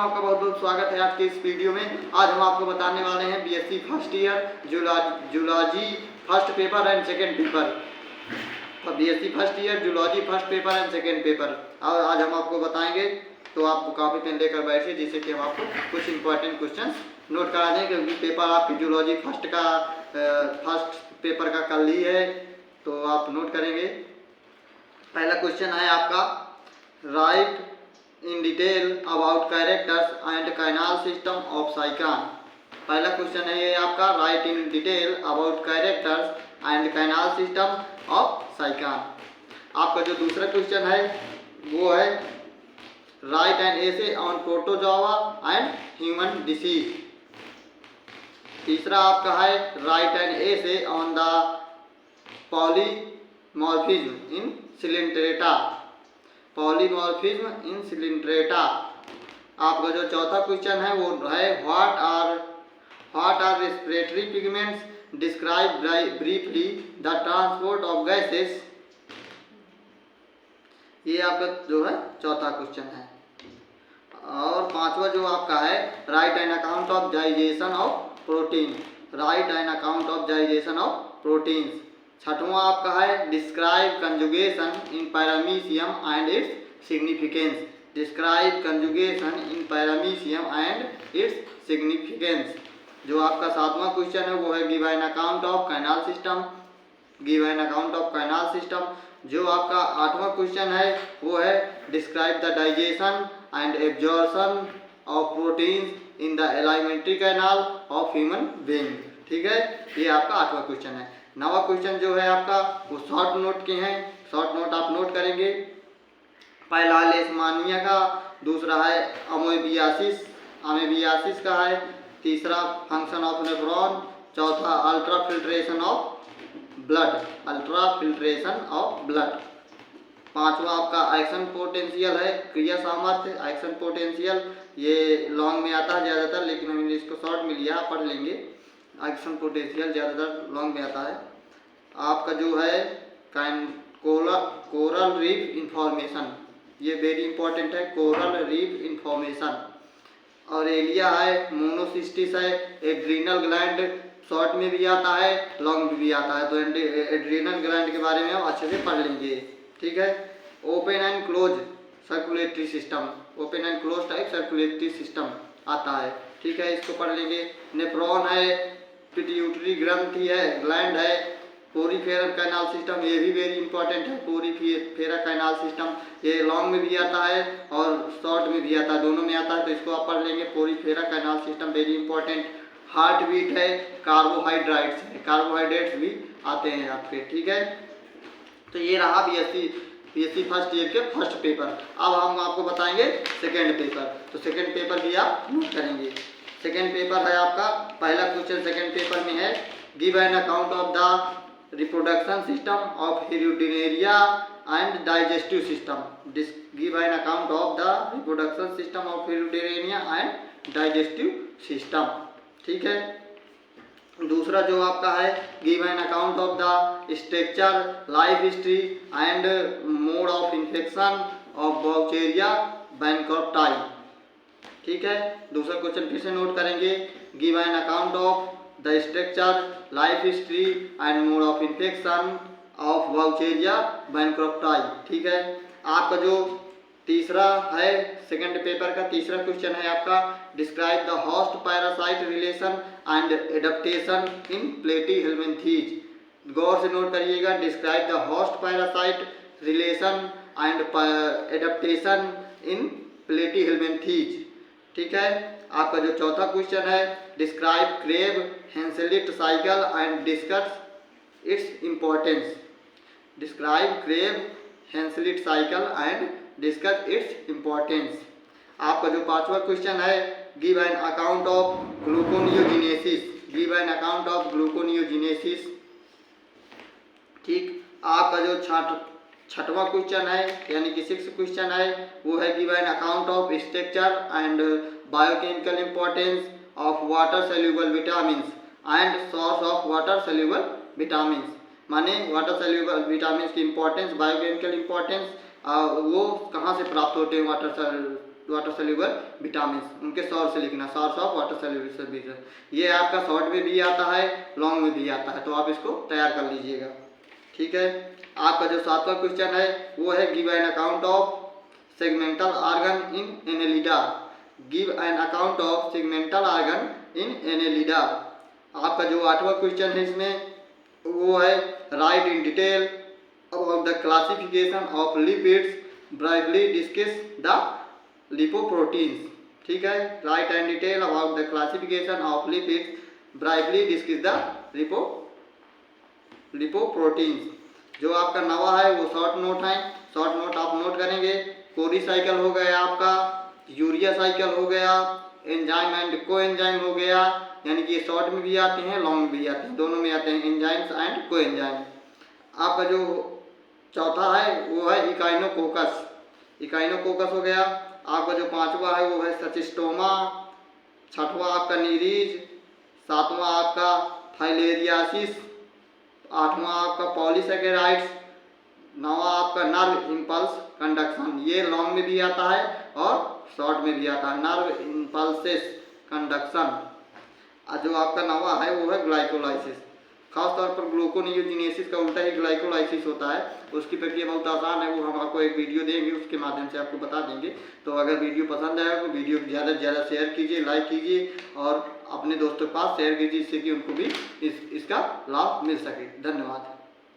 आपका बहुत बहुत स्वागत है आज के इस वीडियो में। आज हम आपको बताने वाले हैं BSc first year zoology first paper and second paper. BSc first year zoology first paper and second paper और आज हम आपको बताएंगे। तो आप कॉपी पेन लेकर बैठिए जिससे कि हम आपको कुछ इंपॉर्टेंट क्वेश्चन नोट करा दें, क्योंकि पेपर आपकी जूलॉजी फर्स्ट पेपर का कल ही है, तो आप नोट करेंगे। पहला क्वेश्चन है आपका, write in detail about characters and canal system of Sycon. पहला क्वेश्चन है ये आपका, write in detail about characters and canal system of Sycon. आपका जो दूसरा क्वेश्चन है वो है, write an essay on protozoa and human disease. तीसरा आपका है, write an essay on the polymorphism in Coelenterata. Polymorphism in Coelenterata. आपका जो चौथा क्वेश्चन है वो है, what are respiratory pigments, describe briefly the transport of gases. ये आपका जो है चौथा क्वेश्चन है। और पांचवा जो आपका है, write N account of digestion of protein. Right N account of digestion of proteins. छठवां आपका है, describe conjugation in paramecium and its significance. Describe conjugation in paramecium and its significance. जो आपका सातवां क्वेश्चन है वो है, give an account of canal system. Give an account of canal system. जो आपका आठवां क्वेश्चन है वो है, describe the digestion and absorption of proteins in the alimentary canal of human being. ठीक है, ये आपका आठवां क्वेश्चन है। नवा क्वेश्चन जो है आपका वो शॉर्ट नोट के हैं, शॉर्ट नोट आप नोट करेंगे। पहला लेशमानिया का, दूसरा है अमेबियासिस का है, तीसरा फंक्शन ऑफ नेफ्रॉन, चौथा अल्ट्रा फिल्ट्रेशन ऑफ ब्लड। पांचवा आपका एक्शन पोटेंशियल है, क्रिया सामर्थ्य एक्शन पोटेंशियल। ये लॉन्ग में आता है ज़्यादातर, लेकिन हमने इसको शॉर्ट में लिया, पढ़ लेंगे। एक्शन पोटेंशियल ज़्यादातर लॉन्ग में आता है। आपका जो है कोरल रीफ इंफॉर्मेशन, ये वेरी इंपॉर्टेंट है, कोरल रीफ इंफॉर्मेशन। और एलिया है, मोनोसिस्टिस है, एड्रीनल ग्लैंड शॉर्ट में भी आता है, लॉन्ग में भी आता है। तो एड्रीनल ग्लैंड के बारे में हम अच्छे से पढ़ लेंगे। ठीक है। Open and close circulatory system, open and close type circulatory system आता है। ठीक है, इसको पढ़ लेंगे। नेफ्रॉन है, पिट्यूटरी ग्रंथि है, ग्लैंड है, पोरीफेरल कैनाल सिस्टम, ये भी वेरी इंपॉर्टेंट है। पोरीफेरल कैनाल सिस्टम ये लॉन्ग में भी आता है और शॉर्ट में भी आता है, दोनों में आता है, तो इसको आप पढ़ लेंगे। Poriferal canal system very important. Heart beat है, कार्बोहाइड्रेट्स है, कार्बोहाइड्रेट्स भी आते हैं आपके। ठीक है, तो ये रहा बीएससी फर्स्ट ईयर के फर्स्ट पेपर। अब हम आपको बताएंगे सेकेंड पेपर, तो सेकेंड पेपर भी आप नोट करेंगे। सेकेंड पेपर है आपका, पहला क्वेश्चन सेकेंड पेपर में है, give an account of the reproduction system of Hirudinaria and digestive system. Give an account of the reproduction system of Hirudinaria and digestive system. ठीक है। दूसरा जो आपका है, give an account of the structure, life history and mode of infection of Wuchereria bancrofti. ठीक है, दूसरा question फिर से नोट करेंगे, give an account of the structure, life history and mode of infection of Wuchereria bancrofti. ठीक है। आपका जो तीसरा है, सेकंड पेपर का तीसरा क्वेश्चन है आपका, describe the host parasite relation and adaptation in Platyhelminthes. गौर से नोट करिएगा, describe the host parasite relation and adaptation in Platyhelminthes. ठीक है। आपका जो चौथा क्वेश्चन है, describe Krebs Henseleit cycle and discuss its importance. Describe Krebs Henseleit cycle and discuss its importance. आपका जो पांचवा क्वेश्चन है, give an account of gluconeogenesis. Give an account of gluconeogenesis. ठीक। आपका जो छठवां क्वेश्चन है यानी कि सिक्स क्वेश्चन है वो है, give an account of structure and biochemical importance of water soluble vitamin and source of water soluble vitamin. माने वाटर सोल्यूबल विटामिन की इंपॉर्टेंस, बायोकेमिकल इंपॉर्टेंस, वो कहाँ से प्राप्त होते हैं वाटर सोल्यूबल विटामिन, उनके सोर्स से लिखना, सोर्स ऑफ वाटर सोल्यूबल। ये आपका शॉर्ट में भी आता है, लॉन्ग में भी आता है, तो आप इसको तैयार कर लीजिएगा। ठीक है, आपका जो 7वां क्वेश्चन है वो है give an account of segmental organ in Annelida. Give an account of segmental organ in Annelida. आपका जो 8वां क्वेश्चन है इसमें वो है right in detail about the classification of lipids, brightly discuss the lipoproteins. ठीक है, right and detail about the classification of lipids, brightly discuss the lipoproteins. जो आपका 9वां है वो शॉर्ट नोट है, शॉर्ट नोट आप नोट करेंगे। कोरी साइकिल हो गया आपका, यूरिया साइकिल हो गया, एंजाइम एंड को एंजाइम हो गया, यानी कि ये शॉर्ट में भी आते हैं, लॉन्ग में भी आते हैं, दोनों में आते हैं, एंजाइम्स एंड को एंजाइम। आपका जो चौथा है वो है इकाइनोकोकस, इकाइनोकोकस हो गया। आपका जो 5वां है वो है सचिस्टोमा, 6वां आपका नीरीज, 7वां आपका फाइलेरियासिस, 8वां आपका पॉलीसेकेराइड्स, 9वां आपका नर्व इम्पल्स कंडक्शन। ये लॉन्ग में भी आता है और शॉर्ट में भी आता है, नर्व इम्पल्सेस कंडक्शन। जो आपका 9वां है वो है ग्लाइकोलाइसिस। खासतौर पर ग्लूकोनियोजिनेसिस का उल्टा ही ग्लाइकोलाइसिस होता है, उसकी प्रक्रिया बहुत आसान है, वो हम आपको एक वीडियो देंगे, उसके माध्यम से आपको बता देंगे। तो अगर वीडियो पसंद आए तो वीडियो को ज़्यादा से ज़्यादा शेयर कीजिए, लाइक कीजिए और अपने दोस्तों के पास शेयर कीजिए, जिससे कि उनको भी इसका लाभ मिल सके। धन्यवाद।